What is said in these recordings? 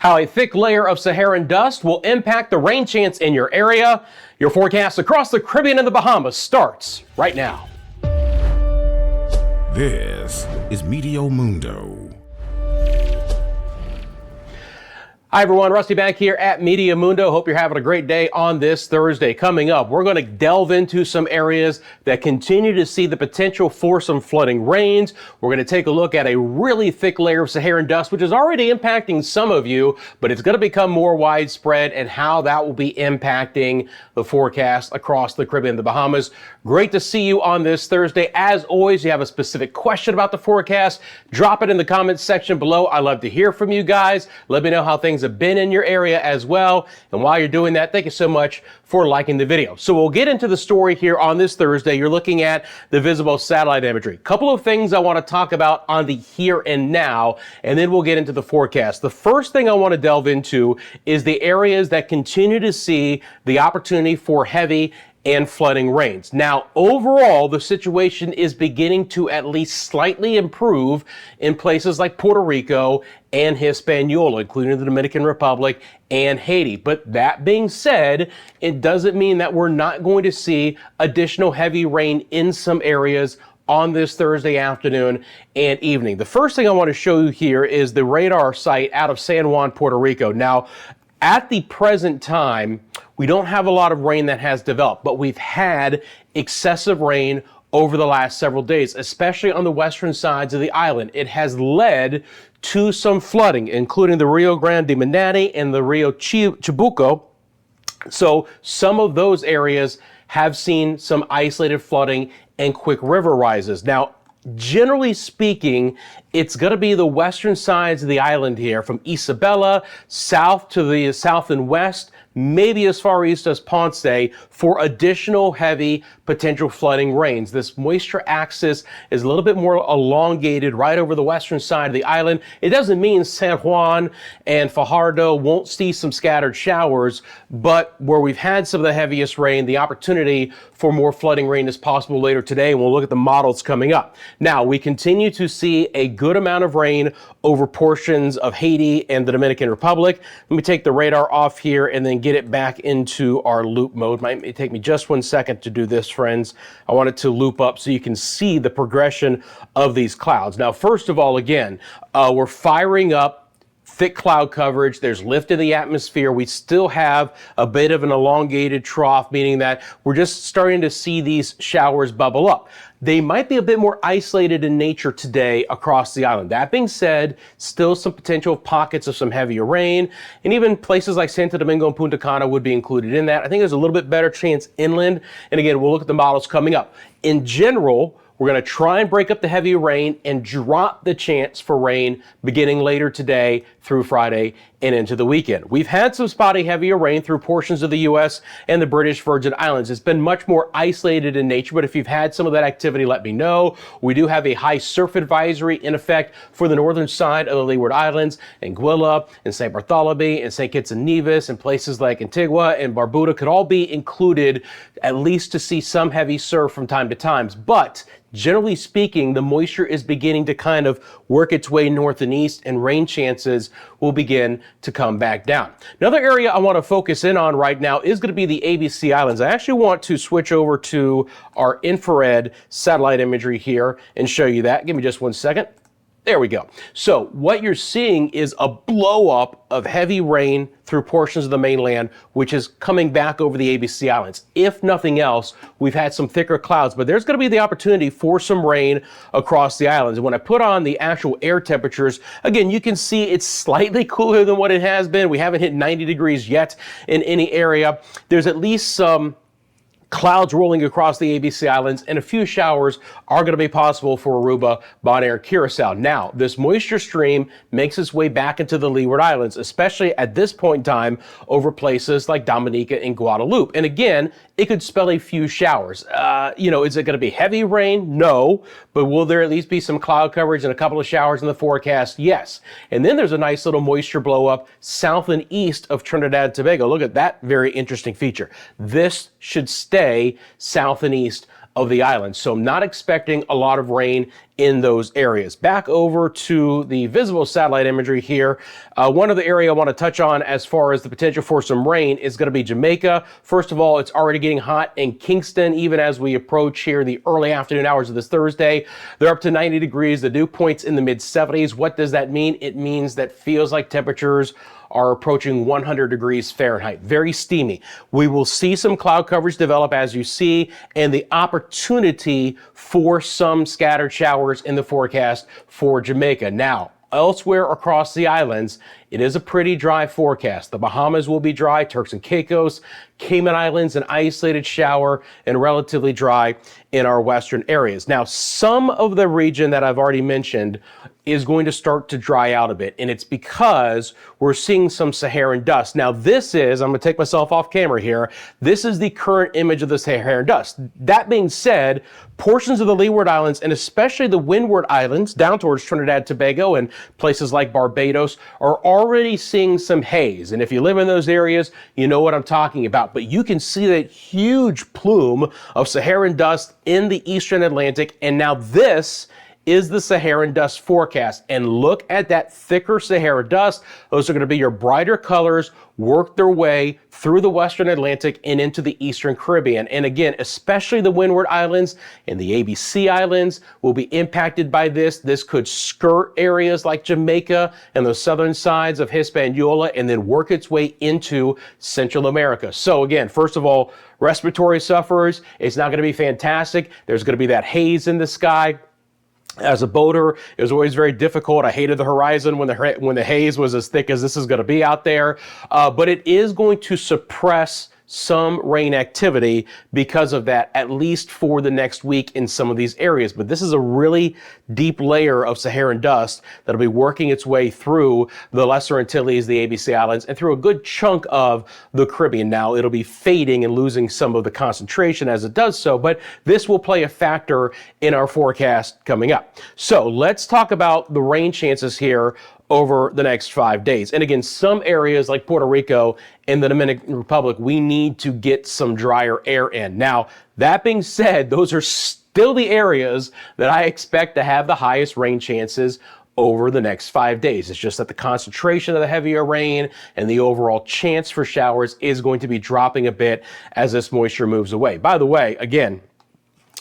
How a thick layer of Saharan dust will impact the rain chance in your area. Your forecast across the Caribbean and the Bahamas starts right now. This is Meteo Mundo. Hi everyone, Rusty back here at Meteo Mundo. Hope you're having a great day on this Thursday. Coming up, we're going to delve into some areas that continue to see the potential for some flooding rains. We're going to take a look at a really thick layer of Saharan dust, which is already impacting some of you, but it's going to become more widespread, and how that will be impacting the forecast across the Caribbean and the Bahamas. Great to see you on this Thursday. As always, you have a specific question about the forecast, drop it in the comments section below. I love to hear from you guys. Let me know how things have been in your area as well. And while you're doing that, thank you so much for liking the video. So we'll get into the story here on this Thursday. You're looking at the visible satellite imagery. Couple of things I want to talk about on the here and now, and then we'll get into the forecast. The first thing I want to delve into is the areas that continue to see the opportunity for heavy and flooding rains. Now, overall, the situation is beginning to at least slightly improve in places like Puerto Rico and Hispaniola, including the Dominican Republic and Haiti. But that being said, it doesn't mean that we're not going to see additional heavy rain in some areas on this Thursday afternoon and evening. The first thing I want to show you here is the radar site out of San Juan, Puerto Rico. Now, at the present time, we don't have a lot of rain that has developed, but we've had excessive rain over the last several days, especially on the western sides of the island. It has led to some flooding, including the Rio Grande de Manatee and the Rio Chibuco. So some of those areas have seen some isolated flooding and quick river rises. Now, generally speaking, it's going to be the western sides of the island here, from Isabela south to the south and west, maybe as far east as Ponce, for additional heavy potential flooding rains. This moisture axis is a little bit more elongated right over the western side of the island. It doesn't mean San Juan and Fajardo won't see some scattered showers, but where we've had some of the heaviest rain, the opportunity for more flooding rain is possible later today, and we'll look at the models coming up. Now, we continue to see a good amount of rain over portions of Haiti and the Dominican Republic. Let me take the radar off here and then get it back into our loop mode. Might take me just 1 second to do this, friends. I want it to loop up so you can see the progression of these clouds. Now, first of all, again, we're firing up thick cloud coverage. There's lift in the atmosphere. We still have a bit of an elongated trough, meaning that we're just starting to see these showers bubble up. They might be a bit more isolated in nature today across the island. That being said, still some potential pockets of some heavier rain, and even places like Santo Domingo and Punta Cana would be included in that. I think there's a little bit better chance inland. And again, we'll look at the models coming up. In general, we're going to try and break up the heavy rain and drop the chance for rain beginning later today through Friday and into the weekend. We've had some spotty heavier rain through portions of the U.S. and the British Virgin Islands. It's been much more isolated in nature, but if you've had some of that activity, let me know. We do have a high surf advisory in effect for the northern side of the Leeward Islands, Anguilla and St. Bartholomew and St. Kitts and Nevis, and places like Antigua and Barbuda could all be included, at least to see some heavy surf from time to time. But generally speaking, the moisture is beginning to kind of work its way north and east, and rain chances will begin to come back down. Another area I want to focus in on right now is going to be the ABC Islands. I actually want to switch over to our infrared satellite imagery here and show you that. Give me just 1 second. There we go. So what you're seeing is a blow up of heavy rain through portions of the mainland, which is coming back over the ABC Islands. If nothing else, we've had some thicker clouds, but there's going to be the opportunity for some rain across the islands. And when I put on the actual air temperatures, again, you can see it's slightly cooler than what it has been. We haven't hit 90 degrees yet in any area. There's at least some clouds rolling across the ABC Islands, and a few showers are going to be possible for Aruba, Bonaire, Curacao. Now, this moisture stream makes its way back into the Leeward Islands, especially at this point in time over places like Dominica and Guadeloupe. And again, it could spell a few showers. Is it going to be heavy rain? No. But will there at least be some cloud coverage and a couple of showers in the forecast? Yes. And then there's a nice little moisture blow up south and east of Trinidad and Tobago. Look at that very interesting feature. This should stay south and east of the island. So I'm not expecting a lot of rain in those areas. Back over to the visible satellite imagery here. One other area I want to touch on as far as the potential for some rain is going to be Jamaica. First of all, it's already getting hot in Kingston, even as we approach here the early afternoon hours of this Thursday. They're up to 90 degrees. The dew point's in the mid 70s. What does that mean? It means that feels like temperatures are approaching 100 degrees Fahrenheit. Very steamy. We will see some cloud coverage develop as you see, and the opportunity for some scattered showers in the forecast for Jamaica. Now, elsewhere across the islands, it is a pretty dry forecast. The Bahamas will be dry, Turks and Caicos, Cayman Islands, an isolated shower, and relatively dry in our western areas. Now, some of the region that I've already mentioned is going to start to dry out a bit, and it's because we're seeing some Saharan dust. Now, this is, I'm going to take myself off camera here, this is the current image of the Saharan dust. That being said, portions of the Leeward Islands, and especially the Windward Islands, down towards Trinidad, Tobago, and places like Barbados, are already seeing some haze. And if you live in those areas, you know what I'm talking about. But you can see that huge plume of Saharan dust in the eastern Atlantic, and now this is the Saharan dust forecast. And look at that thicker Sahara dust. Those are going to be your brighter colors, work their way through the western Atlantic and into the eastern Caribbean. And again, especially the Windward Islands and the ABC Islands will be impacted by this. This could skirt areas like Jamaica and the southern sides of Hispaniola and then work its way into Central America. So again, first of all, respiratory sufferers, it's not going to be fantastic. There's going to be that haze in the sky. As a boater, it was always very difficult. I hated the horizon when the haze was as thick as this is going to be out there. But it is going to suppress some rain activity because of that, at least for the next week in some of these areas. But this is a really deep layer of Saharan dust that'll be working its way through the Lesser Antilles, the ABC Islands, and through a good chunk of the Caribbean. Now, it'll be fading and losing some of the concentration as it does so, but this will play a factor in our forecast coming up. So let's talk about the rain chances here over the next 5 days. And again, some areas like Puerto Rico and the Dominican Republic, we need to get some drier air in. Now, that being said, those are still the areas that I expect to have the highest rain chances over the next 5 days. It's just that the concentration of the heavier rain and the overall chance for showers is going to be dropping a bit as this moisture moves away. By the way, again,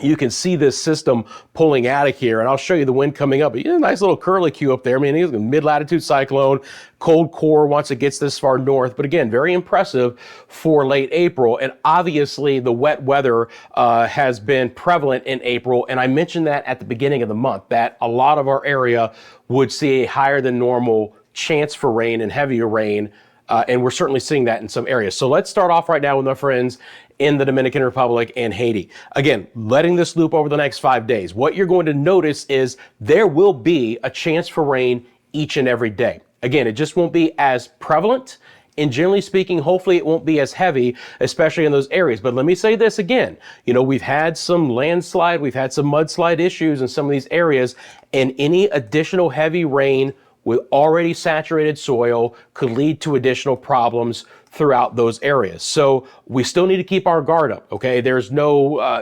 you can see this system pulling out of here, and I'll show you the wind coming up. A nice little curlicue up there. I mean, it's a mid-latitude cyclone, cold core once it gets this far north. But again, very impressive for late April. And obviously, the wet weather has been prevalent in April. And I mentioned that at the beginning of the month, that a lot of our area would see a higher than normal chance for rain and heavier rain. And we're certainly seeing that in some areas. So let's start off right now with our friends in the Dominican Republic and Haiti. Again, letting this loop over the next 5 days. What you're going to notice is there will be a chance for rain each and every day. Again, it just won't be as prevalent. And generally speaking, hopefully it won't be as heavy, especially in those areas. But let me say this again. You know, we've had some landslide, we've had some mudslide issues in some of these areas, and any additional heavy rain with already saturated soil could lead to additional problems throughout those areas. So we still need to keep our guard up, okay? There's no,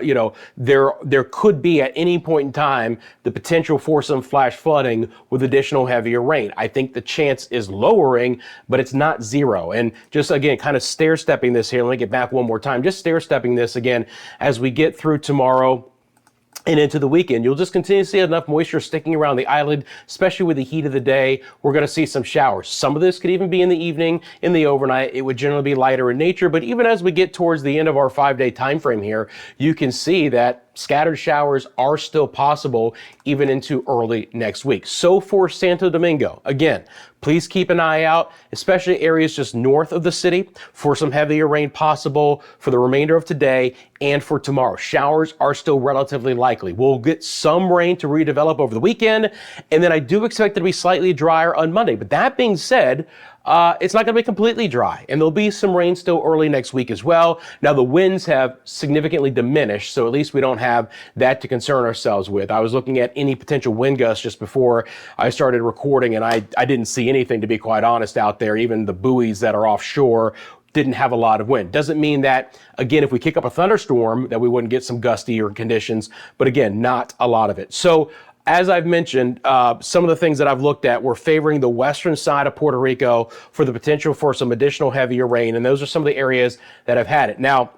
there could be at any point in time the potential for some flash flooding with additional heavier rain. I think the chance is lowering, but it's not zero. And just again, kind of stair-stepping this here, let me get back one more time, just stair-stepping this again as we get through tomorrow and into the weekend. You'll just continue to see enough moisture sticking around the island, especially with the heat of the day. We're going to see some showers. Some of this could even be in the evening, in the overnight. It would generally be lighter in nature, but even as we get towards the end of our 5-day time frame here, you can see that scattered showers are still possible even into early next week. So for Santo Domingo, again, please keep an eye out, especially areas just north of the city, for some heavier rain possible for the remainder of today and for tomorrow. Showers are still relatively likely. We'll get some rain to redevelop over the weekend, and then I do expect it to be slightly drier on Monday. But that being said, it's not going to be completely dry, and there'll be some rain still early next week as well. Now, the winds have significantly diminished, so at least we don't have that to concern ourselves with. I was looking at any potential wind gusts just before I started recording, and I didn't see anything, to be quite honest, out there. Even the buoys that are offshore didn't have a lot of wind. Doesn't mean that, again, if we kick up a thunderstorm, that we wouldn't get some gustier conditions, but again, not a lot of it. So as I've mentioned, some of the things that I've looked at were favoring the western side of Puerto Rico for the potential for some additional heavier rain, and those are some of the areas that have had it. Now,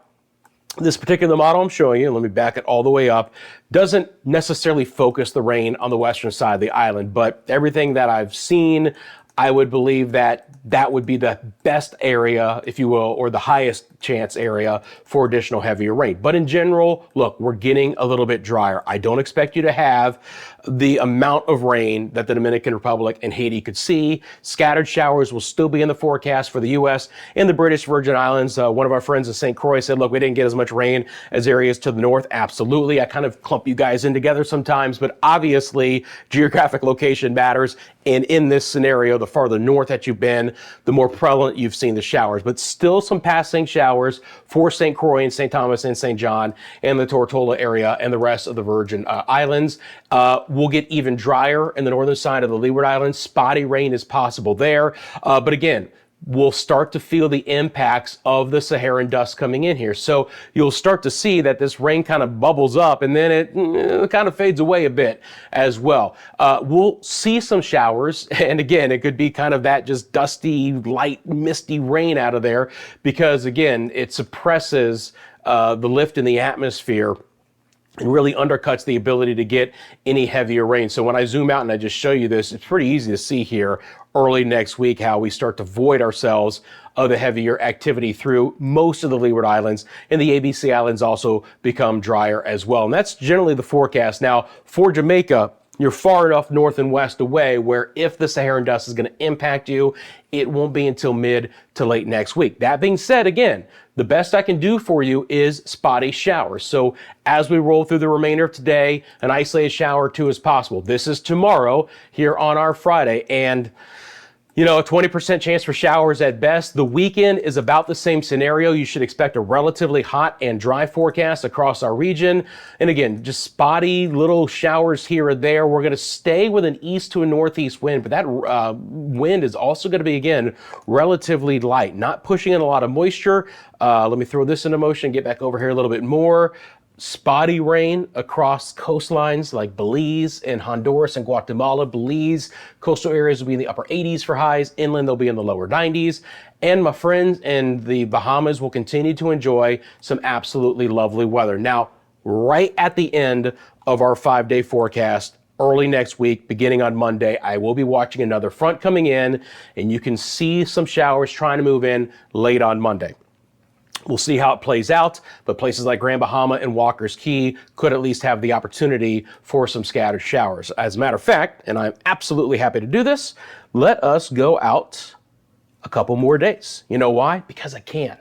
this particular model I'm showing you, let me back it all the way up, doesn't necessarily focus the rain on the western side of the island, but everything that I've seen, I would believe that that would be the best area, if you will, or the highest chance area for additional heavier rain. But in general, look, we're getting a little bit drier. I don't expect you to have the amount of rain that the Dominican Republic and Haiti could see. Scattered showers will still be in the forecast for the U.S. and the British Virgin Islands. One of our friends in St. Croix said, look, we didn't get as much rain as areas to the north. Absolutely. I kind of clump you guys in together sometimes, but obviously geographic location matters. And in this scenario, the farther north that you've been, the more prevalent you've seen the showers, but still some passing showers for St. Croix and St. Thomas and St. John and the Tortola area and the rest of the Virgin Islands. We'll get even drier in the northern side of the Leeward Islands. Spotty rain is possible there. But again, we'll start to feel the impacts of the Saharan dust coming in here. So you'll start to see that this rain kind of bubbles up and then it kind of fades away a bit as well. We'll see some showers. And again, it could be kind of that just dusty, light, misty rain out of there because again, it suppresses the lift in the atmosphere and really undercuts the ability to get any heavier rain. So when I zoom out and I just show you this, it's pretty easy to see here early next week how we start to void ourselves of the heavier activity through most of the Leeward Islands, and the ABC Islands also become drier as well. And that's generally the forecast. Now, for Jamaica, you're far enough north and west away where if the Saharan dust is going to impact you, it won't be until mid to late next week. That being said, again, the best I can do for you is spotty showers. So as we roll through the remainder of today, an isolated shower or two is possible. This is tomorrow here on our Friday. And you know, a 20% chance for showers at best. The weekend is about the same scenario. You should expect a relatively hot and dry forecast across our region. And again, just spotty little showers here or there. We're going to stay with an east to a northeast wind, but that wind is also going to be, again, relatively light, not pushing in a lot of moisture. Let me throw this into motion, get back over here a little bit more. Spotty rain across coastlines like Belize and Honduras and Guatemala. Belize, coastal areas will be in the upper 80s for highs. Inland, they'll be in the lower 90s. And my friends in the Bahamas will continue to enjoy some absolutely lovely weather. Now, right at the end of our 5-day forecast, early next week, beginning on Monday, I will be watching another front coming in, and you can see some showers trying to move in late on Monday. We'll see how it plays out, but places like Grand Bahama and Walker's Key could at least have the opportunity for some scattered showers. As a matter of fact, and I'm absolutely happy to do this, let us go out a couple more days. You know why? Because I can.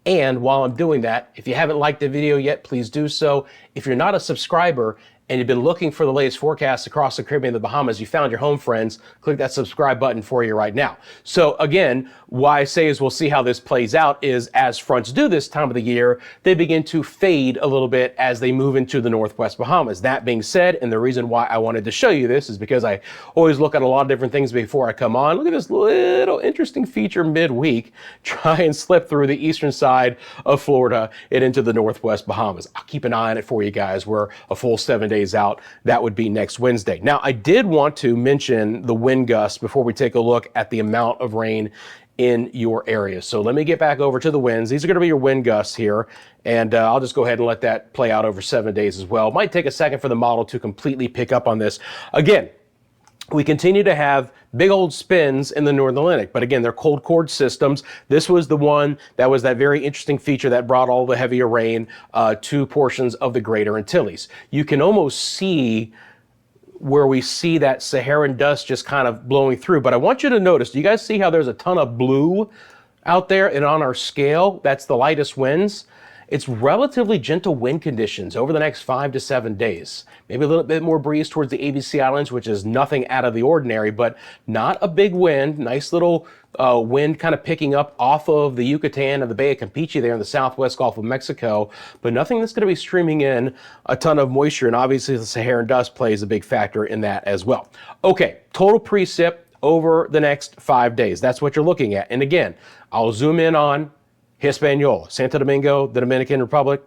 And while I'm doing that, if you haven't liked the video yet, please do so. If you're not a subscriber and you've been looking for the latest forecasts across the Caribbean and the Bahamas, you found your home, friends, click that subscribe button for you right now. So again, why I say is we'll see how this plays out is as fronts do this time of the year, they begin to fade a little bit as they move into the Northwest Bahamas. That being said, and the reason why I wanted to show you this is because I always look at a lot of different things before I come on. Look at this little interesting feature midweek, try and slip through the eastern side of Florida and into the Northwest Bahamas. I'll keep an eye on it for you guys. We're a full 7 days out. That would be next Wednesday. Now, I did want to mention the wind gusts before we take a look at the amount of rain in your area. So let me get back over to the winds. These are going to be your wind gusts here, and I'll just go ahead and let that play out over 7 days as well. It might take a second for the model to completely pick up on this. Again, we continue to have big old spins in the Northern Atlantic, but again, they're cold chord systems. This was the one that was that very interesting feature that brought all the heavier rain to portions of the Greater Antilles. You can almost see where we see that Saharan dust just kind of blowing through, but I want you to notice, do you guys see how there's a ton of blue out there? And on our scale, that's the lightest winds. It's relatively gentle wind conditions over the next 5 to 7 days. Maybe a little bit more breeze towards the ABC Islands, which is nothing out of the ordinary, but not a big wind. Nice little wind kind of picking up off of the Yucatan and the Bay of Campeche there in the southwest Gulf of Mexico, but nothing that's going to be streaming in a ton of moisture. And obviously the Saharan dust plays a big factor in that as well. Okay, total precip over the next 5 days. That's what you're looking at. And again, I'll zoom in on Hispaniola, Santo Domingo, the Dominican Republic,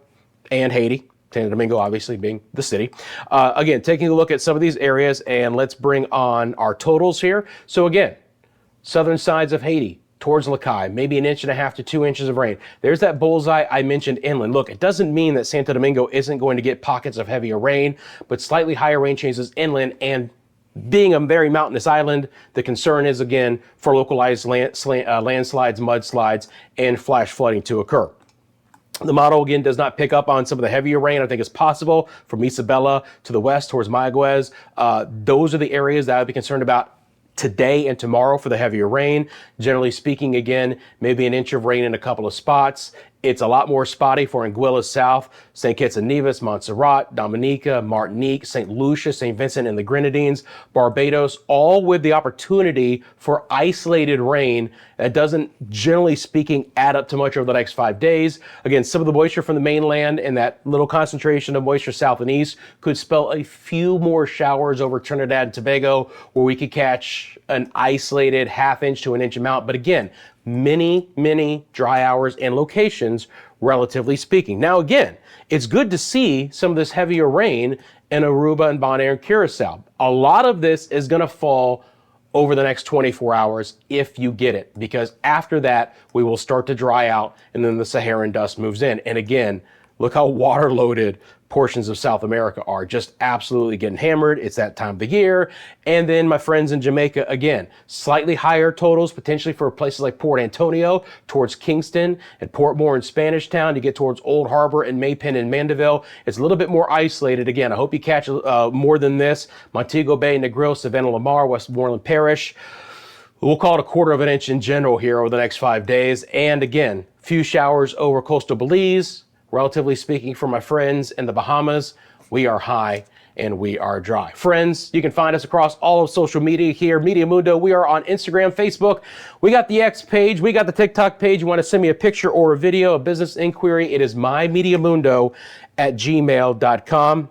and Haiti. Santo Domingo obviously being the city. Again, taking a look at some of these areas, and let's bring on our totals here. So again, southern sides of Haiti, towards Lacaille, maybe 1.5 to 2 inches of rain. There's that bullseye I mentioned inland. Look, it doesn't mean that Santo Domingo isn't going to get pockets of heavier rain, but slightly higher rain chances inland, and being a very mountainous island, the concern is, again, for localized landslides, mudslides, and flash flooding to occur. The model, again, does not pick up on some of the heavier rain. I think it's possible from Isabela to the west towards Mayaguez. Those are the areas that I would be concerned about today and tomorrow for the heavier rain. Generally speaking, again, maybe 1 inch of rain in a couple of spots. It's a lot more spotty for Anguilla South, St. Kitts and Nevis, Montserrat, Dominica, Martinique, St. Lucia, St. Vincent and the Grenadines, Barbados, all with the opportunity for isolated rain that doesn't, generally speaking, add up to much over the next 5 days. Again, some of the moisture from the mainland and that little concentration of moisture south and east could spell a few more showers over Trinidad and Tobago, where we could catch an isolated 1/2 inch to 1 inch amount. But again, many dry hours and locations, relatively speaking. Now, again, it's good to see some of this heavier rain in Aruba and Bonaire and Curacao. A lot of this is going to fall over the next 24 hours if you get it, because after that, we will start to dry out and then the Saharan dust moves in. And again, look how water loaded portions of South America are, just absolutely getting hammered. It's that time of the year. And then my friends in Jamaica, again, slightly higher totals potentially for places like Port Antonio, towards Kingston and Portmore and Spanish Town. You get towards Old Harbor and Maypen and Mandeville. It's a little bit more isolated. Again, I hope you catch more than this. Montego Bay, Negril, Savannah, Lamar, Westmoreland Parish. We'll call it 1/4 of an inch in general here over the next 5 days. And again, few showers over coastal Belize. Relatively speaking, for my friends in the Bahamas, we are high and we are dry. Friends, you can find us across all of social media here, Meteo Mundo. We are on Instagram, Facebook. We got the X page. We got the TikTok page. You want to send me a picture or a video, a business inquiry, it is mymeteomundo@gmail.com.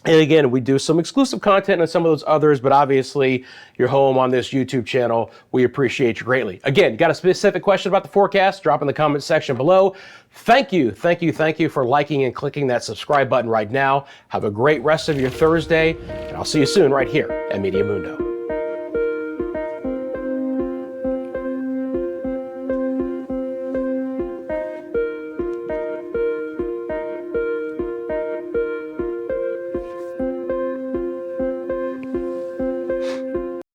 And again, we do some exclusive content on some of those others, but obviously you're home on this YouTube channel. We appreciate you greatly. Again, got a specific question about the forecast? Drop in the comment section below. Thank you for liking and clicking that subscribe button right now. Have a great rest of your Thursday, and I'll see you soon right here at Meteo Mundo.